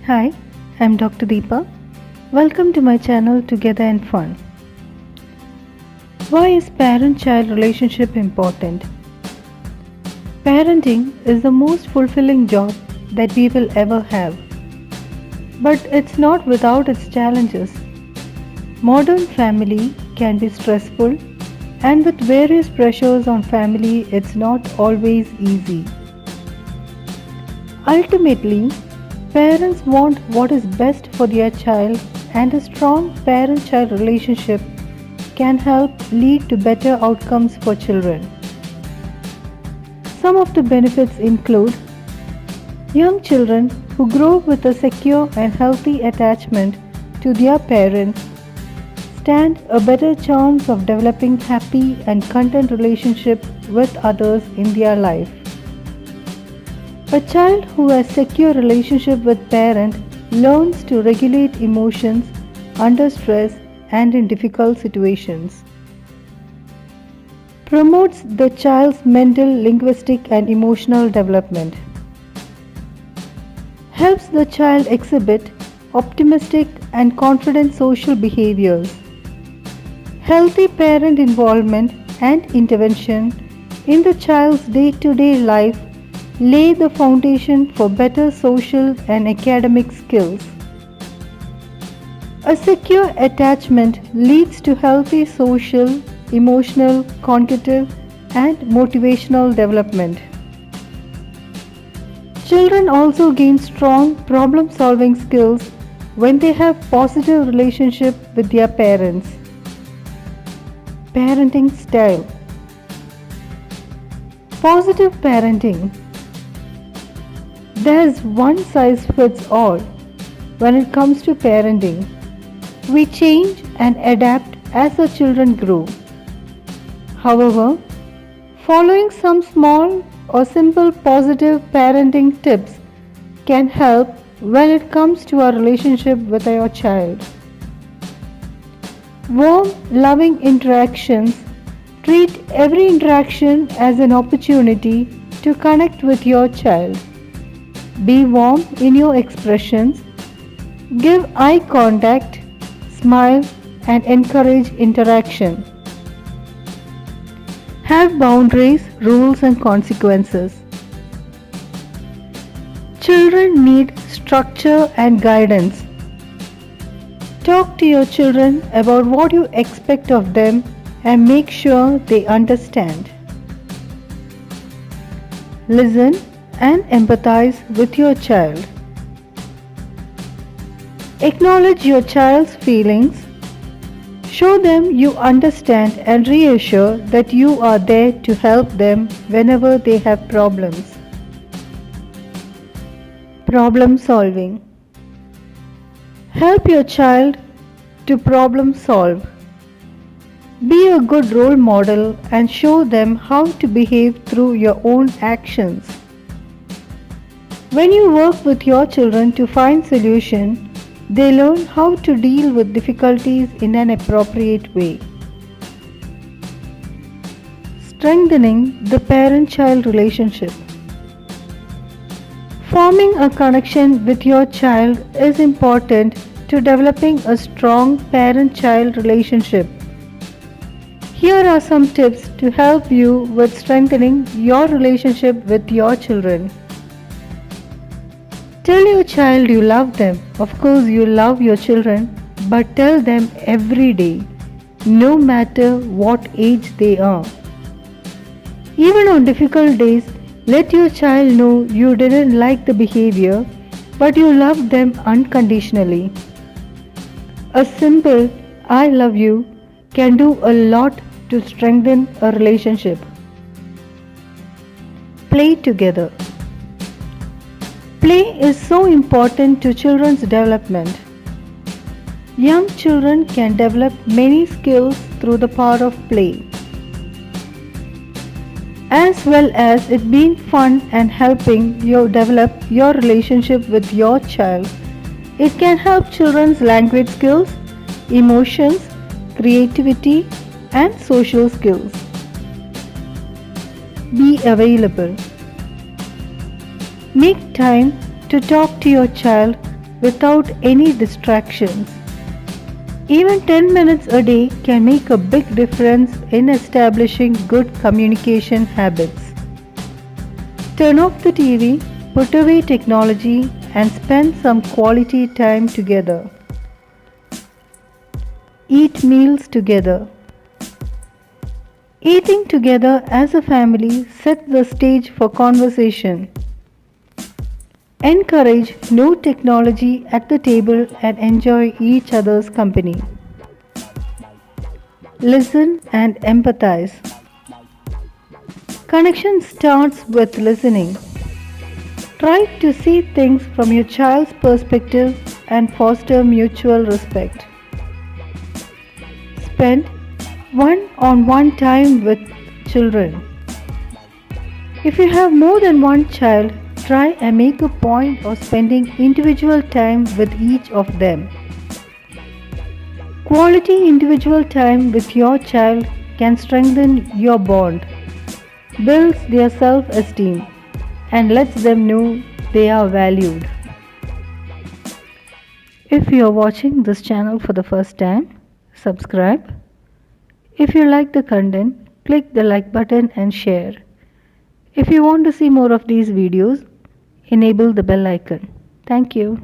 Hi, I'm Dr. Deepa. Welcome to my channel Together and Fun. Why is parent-child relationship important? Parenting is the most fulfilling job that we will ever have. But it's not without its challenges. Modern family can be stressful, and with various pressures on family, it's not always easy. Ultimately, parents want what is best for their child, and a strong parent child relationship can help lead to better outcomes for children. Some of the benefits include young children who grow with a secure and healthy attachment to their parents stand a better chance of developing happy and content relationship with others in their life. A child who has secure relationship with parent learns to regulate emotions under stress and in difficult situations. Promotes the child's mental, linguistic and emotional development. Helps the child exhibit optimistic and confident social behaviors. Healthy parent involvement and intervention in the child's day-to-day life lay the foundation for better social and academic skills. A secure attachment leads to healthy social, emotional, cognitive, and motivational development. Children also gain strong problem-solving skills when they have positive relationship with their parents. Parenting style. Positive parenting. There's one size fits all when it comes to parenting. We change and adapt as our children grow. However, following some small or simple positive parenting tips can help when it comes to our relationship with your child. Warm, loving interactions. Treat every interaction as an opportunity to connect with your child. Be warm in your expressions. Give eye contact, smile, and encourage interaction. Have boundaries, rules, and consequences. Children need structure and guidance. Talk to your children about what you expect of them and make sure they understand. Listen and empathize with your child. Acknowledge your child's feelings. Show them you understand and reassure that you are there to help them whenever they have problems. Problem solving. Help your child to problem solve. Be a good role model and show them how to behave through your own actions. When you work with your children to find solutions, they learn how to deal with difficulties in an appropriate way. Strengthening the parent-child relationship. Forming a connection with your child is important to developing a strong parent-child relationship. Here are some tips to help you with strengthening your relationship with your children. Tell your child you love them. Of course, you love your children, but tell them every day, no matter what age they are. Even on difficult days, let your child know you didn't like the behavior, but you love them unconditionally. A simple I love you can do a lot to strengthen a relationship. Play together. Play is so important to children's development. Young children can develop many skills through the power of play. As well as it being fun and helping you develop your relationship with your child, it can help children's language skills, emotions, creativity, and social skills. Be available. Make time to talk to your child without any distractions. Even 10 minutes a day can make a big difference in establishing good communication habits. Turn off the TV, put away technology, and spend some quality time together. Eat meals together. Eating together as a family sets the stage for conversation. Encourage no technology at the table and enjoy each other's company. Listen and empathize. Connection starts with listening. Try to see things from your child's perspective and foster mutual respect. Spend one-on-one time with children. If you have more than one child, try and make a point of spending individual time with each of them. Quality individual time with your child can strengthen your bond, builds their self-esteem, and lets them know they are valued. If you are watching this channel for the first time, subscribe. If you like the content, click the like button and share. If you want to see more of these videos, enable the bell icon. Thank you.